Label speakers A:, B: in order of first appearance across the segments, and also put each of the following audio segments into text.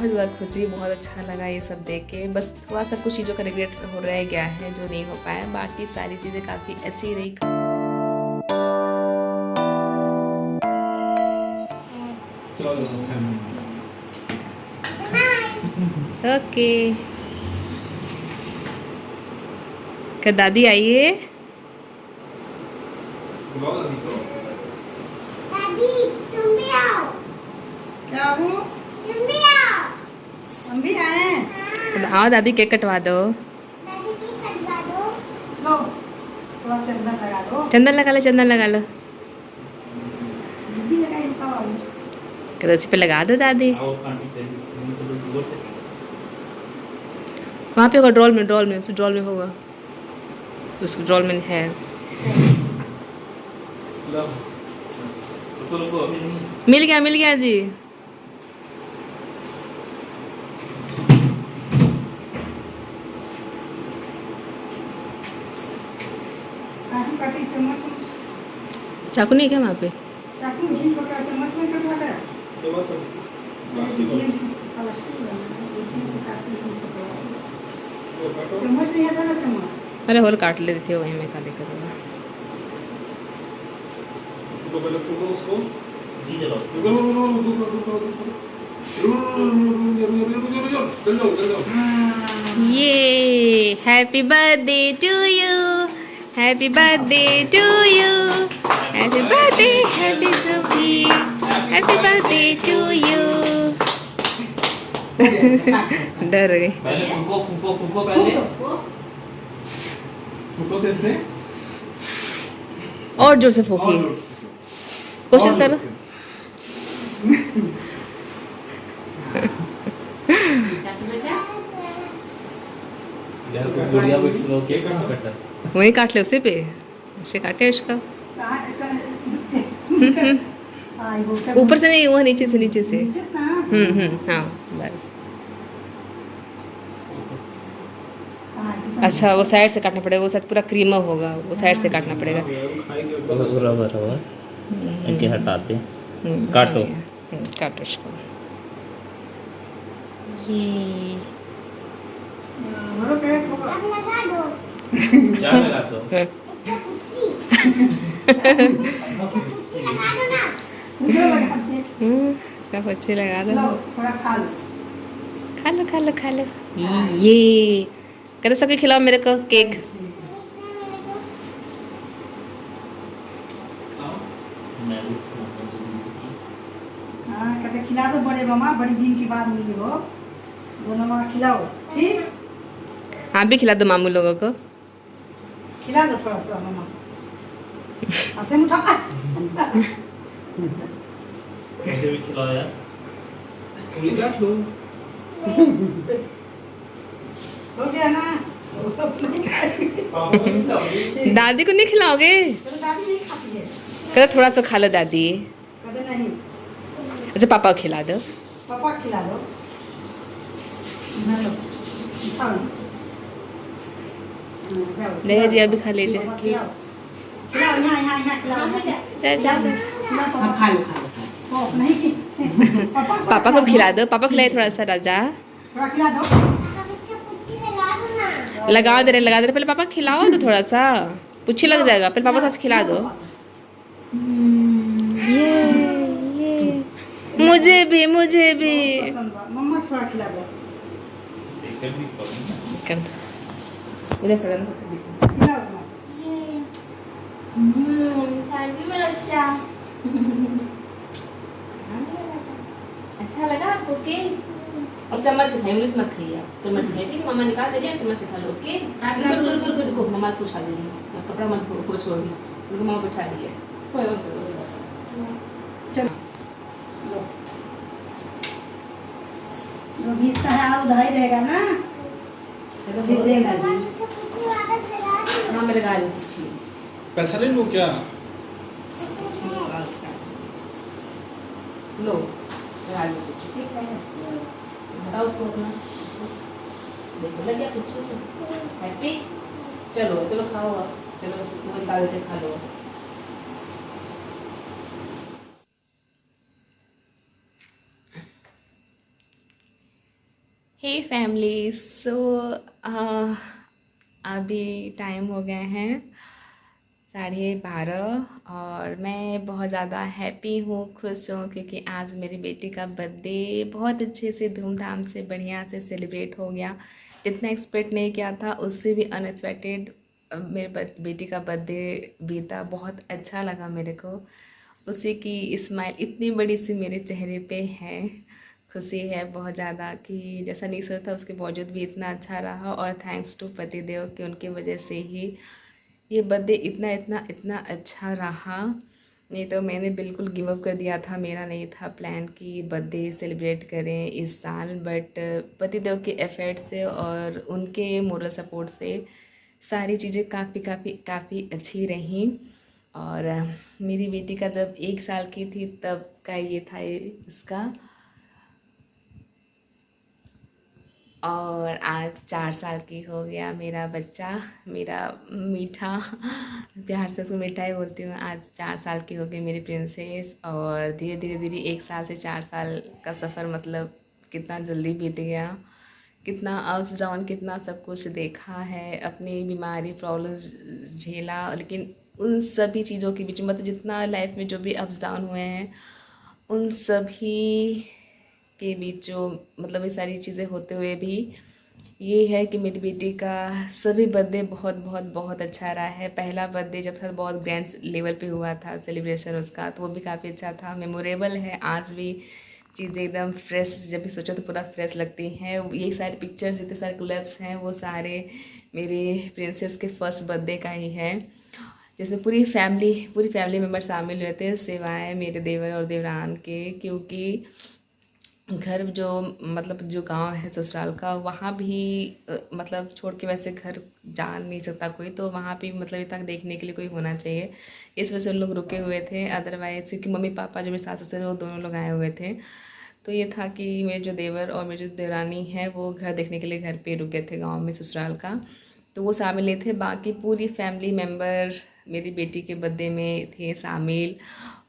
A: बहुत ज़्यादा खुशी, बहुत अच्छा लगा ये सब देख के। बस थोड़ा सा कुछ चीज़ों का रिग्रेट हो रह गया है जो नहीं हो पाया, बाकी सारी चीज़ें काफ़ी अच्छी रही। ओके, क्या दादी आई है?
B: दादी तुम भी आओ।
C: क्या हो?
B: तुम भी आओ।
C: हम भी आए।
A: आओ दादी, केक कटवा दो।
B: दादी की कटवा दो।
C: लो थोड़ा चंदन लगा दो।
A: चंदन लगा लो, चंदन लगा लो।
C: दीदी लगाई तो
A: रस्सी पे लगा दो दादी। वहाँ पे होगा ड्रॉल में, ड्रॉल में, उस ड्रॉल में होगा, उस ड्रॉल में है। मिल गया जी।
C: काटी चम्मच
A: चाकू नहीं है क्या वहाँ पे?
C: चाकू इसी पकड़ा चम्मच में कटवा ले। चम्मच नहीं है ना चम्मच।
A: अरे और काट लेते थे वहीं में, का दिक्कत होगा। ये happy birthday to you, happy birthday to you, happy birthday, happy सुखी, हैप्पी बर्थडे टू यू। डर गई।
D: पहले फूको पहले।
E: फूको कैसे?
A: और जोर से फूकी, कोशिश करो।
D: गुड़िया को स्लो केक कटा।
A: वहीं काट ले, उसे पे उसे काटे उसका। ऊपर से नहीं, वह नीचे से, नीचे से। हाँ बस। अच्छा वो साइड से काटना पड़ेगा, वो शायद पूरा क्रीम होगा, वो साइड से काटना पड़ेगा।
D: रबर इनके हटाते। काटो।
A: काटो उसको। ये
B: अब लगा दो।
D: क्या लगा दो?
B: इसका पुच्ची। इसका पुच्ची लगा दो ना।
A: इसका बच्चे लगा दो।
C: थोड़ा खा लो।
A: खा लो खा लो खा लो। ये करे सबके खिलाओ मेरे को केक।
C: हाँ कहते खिला दो बड़े मामा, बड़ी दिन के बाद मिली हो, दोनों मामा खिलाओ ठीक।
A: आप भी खिला दो मामू लोगों को।
C: खिला दो थोड़ा थोड़ा मामा। हाथे में उठा।
D: मुझे भी खिलाओ यार।
E: उंगली काट लो।
C: हो गया ना।
A: दादी को नहीं खिलाओगे?
C: तो दादी नहीं खाती है।
A: कहते थोड़ा सा खा लो दादी।
C: कहते नहीं।
A: अच्छा पापा को खिला दो।
C: पापा खिला दो। ना लो। खाओ।
A: ले जी अभी खा लीजिए।
C: खिलाओ यहाँ खिलाओ।
A: जा।
C: खा लो नहीं।
A: पापा को खिला दो, पापा खिलाए थोड़ा सा राजा।
C: थोड़ा खिला दो।
B: अब इसका पुच्ची लगा दो ना।
A: लगा दे रहे, पहले पापा खिलाओ तो थोड़ा सा, पुच्छी लग जाएगा, पहले पापा थोड़ा सा खिला दो। ये मुझे भी
C: मम्मा थोड़ा खिला दो।
A: इधर से
C: खिलाओ ना।
B: थैंक यू मेरा बच्चा।
A: अच्छा लगा आपको केक? अब चम्मच से खाइए, इंग्लिश मत खाइए आप, चम्मच से खाइए ठीक है। मम्मा निकाल दे रही है, चम्मच से खा लो। ओके गुड मम्मा पूछा दे रही है, कपड़ा मत को छोड़ दी, उनको मम्मा पूछा रही है।
C: चलो लो। जो भी इतना है और उधार ही रहेगा ना, फिर देगा जी।
B: इसका पुच्ची वापस लगा दो।
A: हाँ मैं लगा दी।
E: पैसा ले लो क्या?
A: लो लगा लो कुछ ठीक है, बताओ उसको अपना, देखो लग गया कुछ हैप्पी। चलो चलो खाओ अब, चलो तुम निकाल देते, खा लो।
F: हे फैमिली, सो अभी टाइम हो गए हैं 12:30 और मैं बहुत ज़्यादा हैप्पी हूँ, खुश हूँ क्योंकि आज मेरी बेटी का बर्थडे बहुत अच्छे से धूमधाम से बढ़िया से सेलिब्रेट हो गया। जितना एक्सपेक्ट नहीं किया था उससे भी अनएक्सपेक्टेड मेरे बेटी का बर्थडे बीता। बहुत अच्छा लगा मेरे को, उसी की स्माइल इतनी बड़ी सी मेरे चेहरे पे है। खुशी है बहुत ज़्यादा कि जैसा नहीं सोचा था उसके बावजूद भी इतना अच्छा रहा, और थैंक्स टू पतिदेव कि उनकी वजह से ही ये बर्थडे इतना इतना इतना अच्छा रहा। नहीं तो मैंने बिल्कुल गिव अप कर दिया था, मेरा नहीं था प्लान कि बर्थडे सेलिब्रेट करें इस साल, बट पतिदेव के एफर्ट से और उनके मोरल सपोर्ट से सारी चीज़ें काफ़ी अच्छी रहीं। और मेरी बेटी का जब 1 साल की थी तब का ये था इसका, और आज 4 साल की हो गया मेरा बच्चा, मेरा मीठा। प्यार से उसको मिठाई बोलती हूँ। आज 4 साल की हो गई मेरी प्रिंसेस, और धीरे धीरे 1 साल से 4 साल का सफ़र मतलब कितना जल्दी बीत गया, कितना अप्स डाउन, कितना सब कुछ देखा है, अपनी बीमारी प्रॉब्लम्स झेला, लेकिन उन सभी चीज़ों के बीच मतलब जितना लाइफ में जो भी अप्स डाउन हुए हैं उन सभी के बीच जो मतलब ये सारी चीज़ें होते हुए भी ये है कि मेरी बेटी का सभी बर्थडे बहुत अच्छा रहा है। पहला बर्थडे जब था बहुत ग्रैंड लेवल पे हुआ था सेलिब्रेशन उसका, तो वो भी काफ़ी अच्छा था, मेमोरेबल है। आज भी चीज़ें एकदम फ्रेश, जब भी सोचो तो पूरा फ्रेश लगती हैं। ये सारे पिक्चर्स जितने सारे क्लिप्स हैं वो सारे मेरे प्रिंसेस के फर्स्ट बर्थडे का ही है, जिसमें पूरी फैमिली मेम्बर शामिल हुए थे सिवाय मेरे देवर और देवरान के, क्योंकि घर जो मतलब जो गांव है ससुराल का, वहाँ भी मतलब छोड़ के वैसे घर जा नहीं सकता कोई, तो वहाँ भी मतलब इतना देखने के लिए कोई होना चाहिए, इस वजह से उन लोग रुके हुए थे। अदरवाइज क्योंकि मम्मी पापा जो मेरे सास ससुर है वो दोनों लोग आए हुए थे, तो ये था कि मेरे जो देवर और मेरी जो देवरानी है वो घर देखने के लिए घर पे रुके थे गाँव में ससुराल का, तो वो शामिल नहीं थे। बाकी पूरी फैमिली मेम्बर मेरी बेटी के बर्थडे में थे शामिल।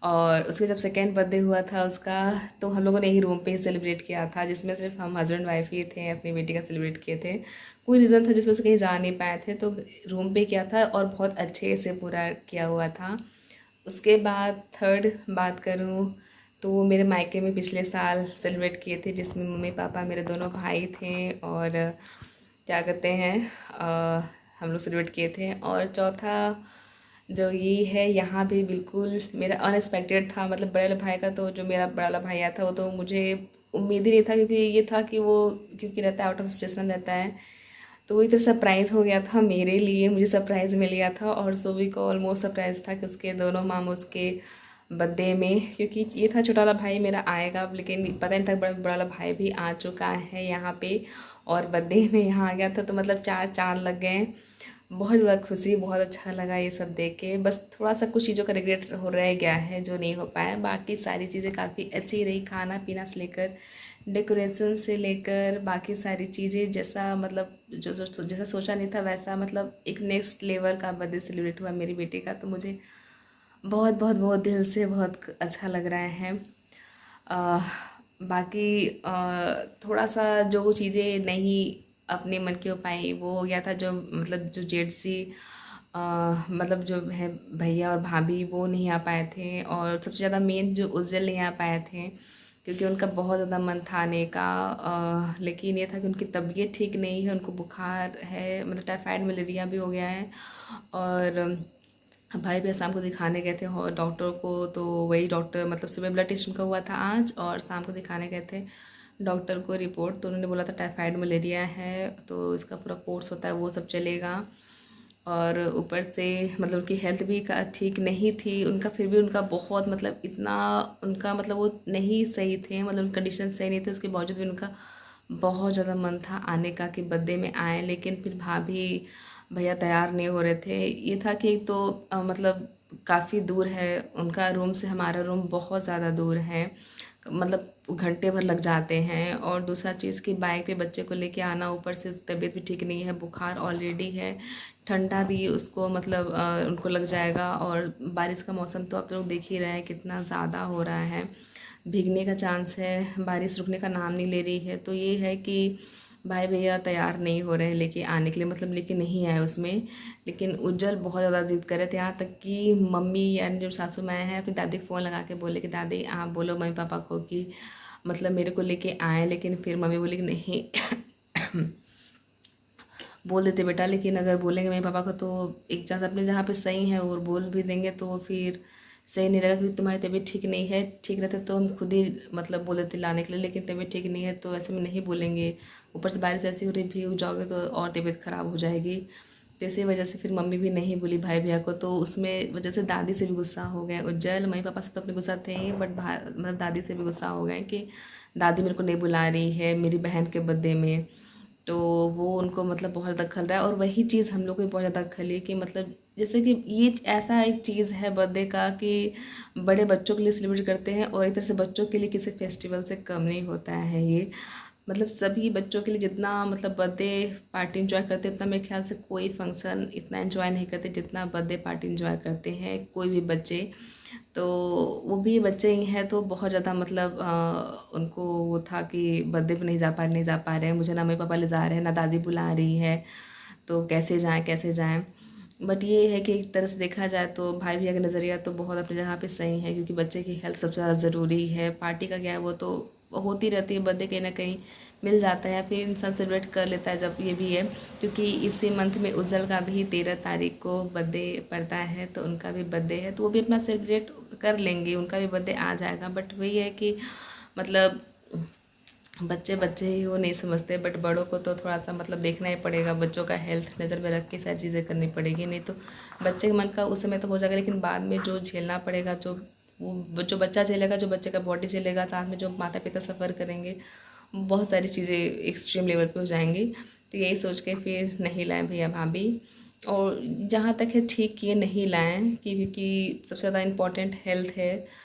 F: और उसका जब सेकेंड बर्थडे हुआ था उसका, तो हम लोगों ने यही रूम पे ही सेलिब्रेट किया था, जिसमें सिर्फ हम हस्बैंड वाइफ ही थे, अपनी बेटी का सेलिब्रेट किए थे। कोई रीज़न था जिस वजह से कहीं जा नहीं पाए थे, तो रूम पे किया था और बहुत अच्छे से पूरा किया हुआ था। उसके बाद थर्ड बात करूँ तो मेरे मायके में पिछले साल सेलिब्रेट किए थे, जिसमें मम्मी पापा मेरे दोनों भाई थे, और क्या कहते हैं हम लोग सेलिब्रेट किए थे। और चौथा जो ये है, यहाँ भी बिल्कुल मेरा अनएक्सपेक्टेड था, मतलब बड़े वाले भाई का, तो जो मेरा बड़ा वाला भाई आया था वो तो मुझे उम्मीद ही नहीं था, क्योंकि ये था कि वो क्योंकि रहता है आउट ऑफ स्टेशन रहता है, तो वो एक तरह सरप्राइज़ हो गया था मेरे लिए, मुझे सरप्राइज़ मिल गया था। और सभी को ऑलमोस्ट सरप्राइज़ था कि उसके दोनों मामू उसके बर्थडे में, क्योंकि ये था छोटा वाला भाई मेरा आएगा, लेकिन पता नहीं था बड़ा वाला भाई भी आ चुका है यहाँ पे, और बर्थडे में यहाँ आ गया था, तो मतलब 4 चाँद लग गए। बहुत ज़्यादा खुशी, बहुत अच्छा लगा ये सब देख के। बस थोड़ा सा कुछ चीज़ों का रिग्रेट हो रह गया है जो नहीं हो पाया, बाकी सारी चीज़ें काफ़ी अच्छी रही, खाना पीना से लेकर डेकोरेशन से लेकर बाकी सारी चीज़ें, जैसा मतलब जैसा सोचा नहीं था वैसा, मतलब एक नेक्स्ट लेवल का बर्थडे सेलिब्रेट हुआ मेरी बेटी का, तो मुझे बहुत दिल से बहुत अच्छा लग रहा है। बाकी थोड़ा सा जो चीज़ें नहीं अपने मन की हो पाई वो हो गया था, जो मतलब जो जेड सी मतलब जो है भैया और भाभी वो नहीं आ पाए थे, और सबसे ज़्यादा मेन जो उज्जवल नहीं आ पाए थे, क्योंकि उनका बहुत ज़्यादा मन था आने का, लेकिन ये था कि उनकी तबीयत ठीक नहीं है, उनको बुखार है, मतलब टाइफाइड मलेरिया भी हो गया है। और भाई भी शाम को दिखाने गए थे डॉक्टर को, तो वही डॉक्टर मतलब सुबह ब्लड टेस्ट उनका हुआ था आज, और शाम को दिखाने गए थे डॉक्टर को रिपोर्ट, तो उन्होंने बोला था टाइफाइड मलेरिया है, तो इसका पूरा कोर्स होता है वो सब चलेगा। और ऊपर से मतलब उनकी हेल्थ भी ठीक नहीं थी उनका, फिर भी उनका बहुत मतलब इतना उनका मतलब वो नहीं सही थे, मतलब कंडीशन सही नहीं थे, उसके बावजूद भी उनका बहुत ज़्यादा मन था आने का कि बर्थडे में आए, लेकिन फिर भाभी भैया तैयार नहीं हो रहे थे। ये था कि एक तो मतलब काफ़ी दूर है उनका रूम से, हमारा रूम बहुत ज़्यादा दूर है, मतलब घंटे भर लग जाते हैं, और दूसरा चीज़ कि बाइक पे बच्चे को लेके आना, ऊपर से तबीयत भी ठीक नहीं है, बुखार ऑलरेडी है, ठंडा भी उसको मतलब उनको लग जाएगा, और बारिश का मौसम तो आप लोग देख ही रहे हैं कितना ज़्यादा हो रहा है, भीगने का चांस है, बारिश रुकने का नाम नहीं ले रही है। तो ये है कि भाई भैया तैयार नहीं हो रहे हैं लेके आने के लिए, मतलब लेके नहीं आए उसमें। लेकिन उज्जवल बहुत ज़्यादा जिद कर रहे थे, यहाँ तक कि मम्मी यानी जो सासू माँ हैं अपनी दादी को फ़ोन लगा के बोले कि दादी आप बोलो मम्मी पापा को कि मतलब मेरे को लेके आए। लेकिन फिर मम्मी बोली कि नहीं बोल देते बेटा, लेकिन अगर बोलेंगे मम्मी पापा को तो एक चांस अपने जहाँ पे सही है और बोल भी देंगे तो फिर सही नहीं रहेगा, क्योंकि तुम्हारी तबीयत ठीक नहीं है। ठीक रहते तो हम खुद ही मतलब बोल देते लाने के लिए, लेकिन तबीयत ठीक नहीं है तो ऐसे में नहीं बोलेंगे। ऊपर से बारिश ऐसी हो रही, भीग जाओगे तो और तबीयत ख़राब हो जाएगी। तो इसी वजह से फिर मम्मी भी नहीं बोली भाई भैया को, तो उसमें वजह से दादी से भी गुस्सा हो गए उज्जवल। मम्मी पापा से तो अपने गुस्सा थे ही, बट मतलब दादी से भी गुस्सा हो गए कि दादी मेरे को नहीं बुला रही है मेरी बहन के बर्थडे में। तो वो उनको मतलब बहुत ज़्यादा खल रहा है। और वही चीज़ हम लोग को भी बहुत ज़्यादा खली कि मतलब जैसे कि ये ऐसा एक चीज़ है बर्थडे का कि बड़े बच्चों के लिए सेलिब्रेट करते हैं और एक तरह से बच्चों के लिए किसी फेस्टिवल से कम नहीं होता है ये। मतलब सभी बच्चों के लिए जितना मतलब बर्थडे पार्टी इंजॉय करते हैं उतना मेरे ख्याल से कोई फंक्शन इतना एंजॉय नहीं करते जितना बर्थडे पार्टी इंजॉय करते हैं कोई भी बच्चे। तो वो भी बच्चे ही हैं तो बहुत ज़्यादा मतलब उनको वो था कि बर्थडे पे नहीं जा पा रहे हैं, मुझे ना मम्मी पापा ले जा रहे हैं ना दादी बुला रही है, तो कैसे जाएं। बट ये है कि एक तरह से देखा जाए तो भाई भैया का नज़रिया तो बहुत अपनी जगह पे सही है, क्योंकि बच्चे की हेल्थ सबसे ज़्यादा ज़रूरी है। पार्टी का क्या है, वो तो होती रहती है, बर्थडे कहीं ना कहीं मिल जाता है फिर इंसान सेलिब्रेट कर लेता है जब ये भी है। क्योंकि इसी मंथ में उज्जवल का भी 13 तारीख को बर्थडे पड़ता है, तो उनका भी बर्थडे है तो वो भी अपना सेलिब्रेट कर लेंगे, उनका भी बर्थडे आ जाएगा। बट वही है कि मतलब बच्चे बच्चे ही वो नहीं समझते, बट बड़ों को तो थोड़ा सा मतलब देखना ही पड़ेगा, बच्चों का हेल्थ नज़र में रख के सारी चीज़ें करनी पड़ेगी। नहीं तो बच्चे के मन का उस समय तो हो जाएगा, लेकिन बाद में जो झेलना पड़ेगा, जो बच्चा झेलेगा, जो बच्चे का बॉडी झेलेगा, साथ में जो माता पिता सफ़र करेंगे, बहुत सारी चीज़ें एक्सट्रीम लेवल पे हो जाएंगी। तो यही सोच के फिर नहीं लाए भैया भाभी। और जहाँ तक है ठीक किए नहीं लाएँ, क्योंकि सबसे ज़्यादा इम्पॉर्टेंट हेल्थ है।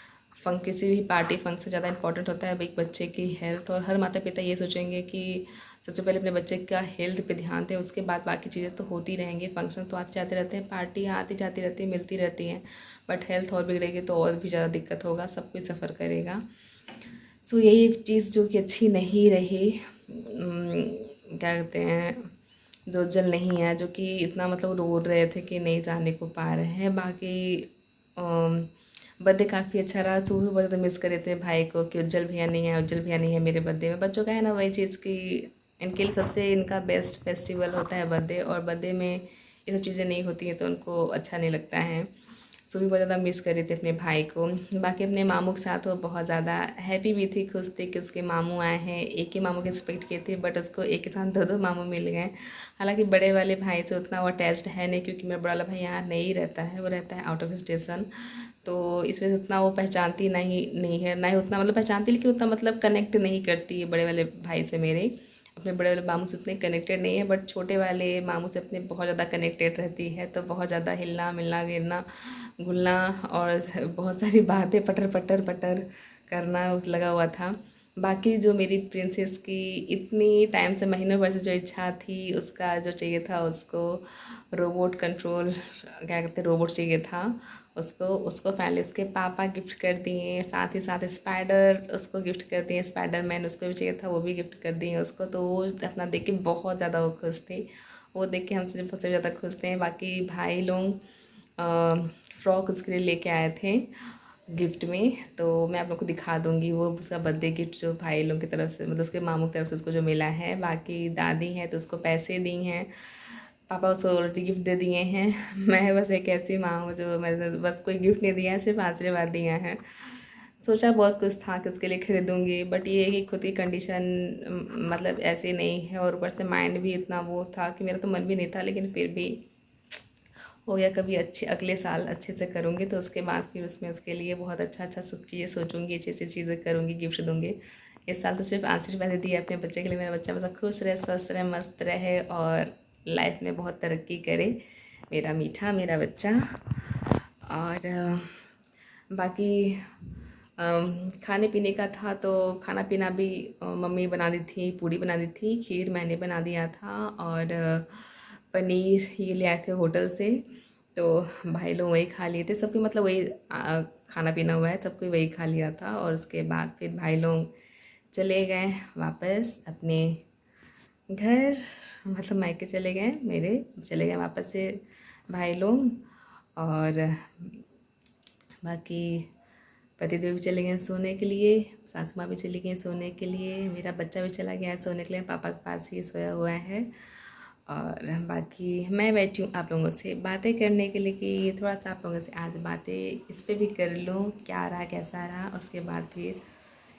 F: किसी भी पार्टी फंक्शन से ज़्यादा इंपॉर्टेंट होता है एक बच्चे की हेल्थ। और हर माता पिता ये सोचेंगे कि सबसे पहले अपने बच्चे का हेल्थ पे ध्यान दें, उसके बाद बाकी चीज़ें तो होती रहेंगी। फंक्शन तो आते जाते रहते हैं, पार्टियाँ आती जाती रहती हैं, मिलती रहती हैं, बट हेल्थ और बिगड़ेगी तो और भी ज़्यादा दिक्कत होगा, सब कुछ सफ़र करेगा। सो यही एक चीज़ जो कि अच्छी नहीं रही। क्या कहते हैं, जो जल नहीं है, जो कि इतना मतलब रो रहे थे कि नहीं जाने को पा रहे हैं। बाकी बर्थडे काफ़ी अच्छा रहा। सुबह बहुत ज़्यादा मिस कर रहे थे भाई को कि उज्जवल भैया नहीं है मेरे बर्थडे में। बच्चों का है ना वही चीज़ कि इनके लिए सबसे इनका बेस्ट फेस्टिवल होता है बर्थडे, और बर्थडे में ये सब चीज़ें नहीं होती हैं तो उनको अच्छा नहीं लगता है। सुबह बहुत ज़्यादा मिस कर रहे थे अपने भाई को। बाकी अपने मामू के साथ वो बहुत ज़्यादा हैप्पी भी थी, खुश थी कि उसके मामू आए हैं। एक ही मामू की एक्सपेक्ट किए थे, बट उसको एक के साथ दो मामू मिल गए। हालांकि बड़े वाले भाई से उतना वो अटैच्ड है नहीं, क्योंकि मेरा बड़ा वाला भाई यहाँ नहीं रहता है, वो रहता है आउट ऑफ स्टेशन। तो इस वजह से उतना वो पहचानती नहीं है, ना ही उतना मतलब पहचानती, लेकिन उतना मतलब कनेक्ट नहीं करती है बड़े वाले भाई से। मेरे अपने बड़े वाले मामू से उतने कनेक्टेड नहीं है, बट छोटे वाले मामू से अपने बहुत ज़्यादा कनेक्टेड रहती है। तो बहुत ज़्यादा हिलना मिलना गिरना घुलना और बहुत सारी बातें पटर करना उस लगा हुआ था। बाकी जो मेरी प्रिंसेस की इतनी टाइम से महीनों भर से जो इच्छा थी, उसका जो चाहिए था उसको रोबोट कंट्रोल क्या कहते हैं रोबोट चाहिए था उसको फाइनली उसके पापा गिफ्ट कर दिए। साथ ही साथ स्पाइडर उसको गिफ्ट कर दिए, स्पाइडरमैन उसको भी चाहिए था, वो भी गिफ्ट कर दिए उसको। तो वो अपना देख के बहुत ज़्यादा वो खुश थे, वो देख के हमसे बहुत ज़्यादा खुश थे। बाकी भाई लोग फ्रॉक उसके लिए लेके आए थे गिफ्ट में, तो मैं आप लोग को दिखा दूँगी वो उसका बर्थडे गिफ्ट जो भाई लोग की तरफ से मतलब उसके मामू की तरफ से उसको जो मिला है। बाकी दादी हैं तो उसको पैसे दी हैं, पापा उसको ऑलरेडी गिफ्ट दे दिए हैं। मैं बस एक ऐसी माँ हूँ जो मैंने बस कोई गिफ्ट नहीं दिया है, सिर्फ आशीर्वाद दिया है। सोचा बहुत कुछ था कि उसके लिए खरीदूँगी, बट ये है कि खुद की कंडीशन मतलब ऐसी नहीं है, और ऊपर से माइंड भी इतना वो था कि मेरा तो मन भी नहीं था, लेकिन फिर भी हो गया। कभी अगले साल अच्छे से करूँगी तो उसके बाद फिर उसमें उसके लिए बहुत अच्छा सब चीज़ें सोचूंगी, अच्छी चीज़ें करूँगी, गिफ्ट दूँगी। इस साल तो सिर्फ आशीर्वाद दिए अपने बच्चे के लिए, मेरा बच्चा मतलब खुश रहे, स्वस्थ रहे, मस्त रहे और लाइफ में बहुत तरक्की करे, मेरा मीठा मेरा बच्चा। और बाकी खाने पीने का था तो खाना पीना भी मम्मी बना दी थी, पूड़ी बना दी थी, खीर मैंने बना दिया था, और पनीर ये ले आए थे होटल से, तो भाई लोग वही खा लिए थे। सबके मतलब वही खाना पीना हुआ है, सबको वही खा लिया था। और उसके बाद फिर भाई लोग चले गए वापस अपने घर मतलब मायके चले गए, मेरे चले गए वापस से भाई लोग, और बाकी पतिदेव भी चले गए सोने के लिए, सासू माँ भी चली गई सोने के लिए, मेरा बच्चा भी चला गया है सोने के लिए, पापा के पास ही सोया हुआ है। और बाकी मैं बैठी हूँ आप लोगों से बातें करने के लिए कि थोड़ा सा आप लोगों से आज बातें इस पे भी कर लूँ, क्या रहा कैसा रहा, उसके बाद फिर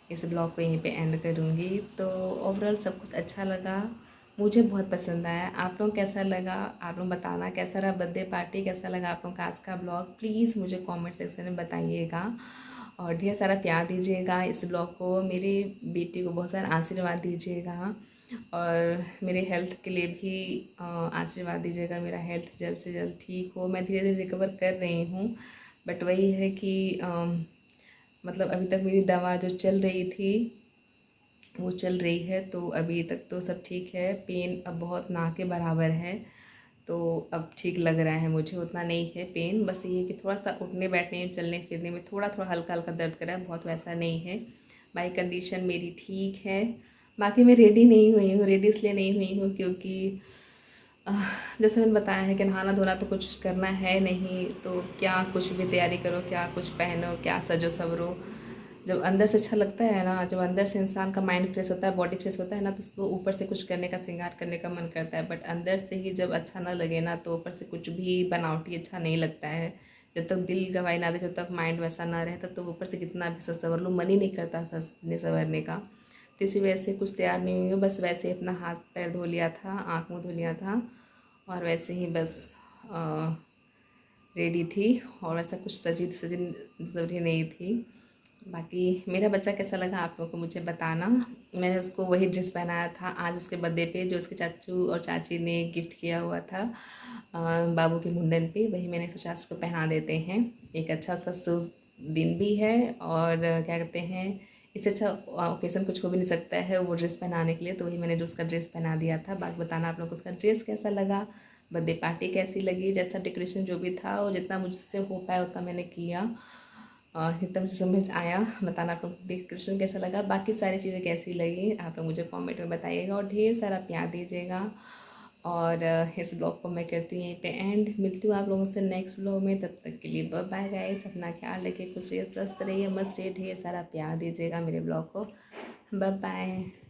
F: इस ब्लॉग को यहीं पे एंड करूँगी। तो ओवरऑल सब कुछ अच्छा लगा, मुझे बहुत पसंद आया। आप लोग कैसा लगा, आप लोग बताना कैसा रहा बर्थडे पार्टी, कैसा लगा आप लोग का आज का ब्लॉग, प्लीज़ मुझे कमेंट सेक्शन में बताइएगा और ढेर सारा प्यार दीजिएगा इस ब्लॉग को। मेरी बेटी को बहुत सारा आशीर्वाद दीजिएगा और मेरे हेल्थ के लिए भी आशीर्वाद दीजिएगा, मेरा हेल्थ जल्द से जल्द ठीक हो। मैं धीरे धीरे रिकवर कर रही हूँ, बट वही है कि मतलब अभी तक मेरी दवा जो चल रही थी वो चल रही है, तो अभी तक तो सब ठीक है। पेन अब बहुत ना के बराबर है, तो अब ठीक लग रहा है मुझे, उतना नहीं है पेन, बस ये है कि थोड़ा सा उठने बैठने चलने फिरने में थोड़ा थोड़ा हल्का हल्का दर्द कर रहा है, बहुत वैसा नहीं है। बाकी कंडीशन मेरी ठीक है। बाकी मैं रेडी नहीं हुई हूँ, रेडी इसलिए नहीं हुई हूँ क्योंकि जैसे मैंने बताया है कि नहाना धोना तो कुछ करना है नहीं, तो क्या कुछ भी तैयारी करो, क्या कुछ पहनो, क्या सजो सवरो, जब अंदर से अच्छा लगता है ना, जब अंदर से इंसान का माइंड फ्रेश होता है, बॉडी फ्रेश होता है ना, तो उसको ऊपर से कुछ करने का, श्रृंगार करने का मन करता है। बट अंदर से ही जब अच्छा ना लगे ना, तो ऊपर से कुछ भी बनावटी अच्छा नहीं लगता है। जब तक दिल गवाही ना दे, जब तक माइंड वैसा ना रहे, तब तो ऊपर से कितना भी सवर लो, मन ही नहीं करता सजने संवरने का। तो इसी वजह से कुछ तैयार नहीं हुई हूँ, बस वैसे ही अपना हाथ पैर धो लिया था, आँख मुँह धो लिया था और वैसे ही बस रेडी थी, और ऐसा कुछ सजी नहीं थी। बाकी मेरा बच्चा कैसा लगा आप लोगों को मुझे बताना। मैंने उसको वही ड्रेस पहनाया था आज उसके बर्थडे पे, जो उसके चाचू और चाची ने गिफ्ट किया हुआ था बाबू के मुंडन पे, वही मैंने सोचा उसको पहना देते हैं। एक अच्छा उसका शुभ दिन भी है, और क्या कहते हैं, इससे अच्छा ओकेज़न कुछ हो भी नहीं सकता है वो ड्रेस पहनाने के लिए, तो वही मैंने उसका ड्रेस पहना दिया था। बाकी बताना आप लोग को उसका ड्रेस कैसा लगा, बर्थडे पार्टी कैसी लगी, जैसा डेकोरेशन जो भी था वो जितना मुझसे हो पाया उतना मैंने किया, जितना मुझे समझ आया। बताना आप लोग डेकोरेशन कैसा लगा, बाकी सारी चीज़ें कैसी लगी आप लोग मुझे कमेंट में बताइएगा और ढेर सारा प्यार दीजिएगा। और इस ब्लॉग को मैं करती हूँ यहीं पे एंड, मिलती हूँ आप लोगों से नेक्स्ट ब्लॉग में। तब तक के लिए बाय बाय गाइस, अपना ख्याल रखिए, खुश रहिए, स्वस्थ रहिए, मस्त रहिए, ढेर सारा प्यार दीजिएगा मेरे ब्लॉग को। Bye bye.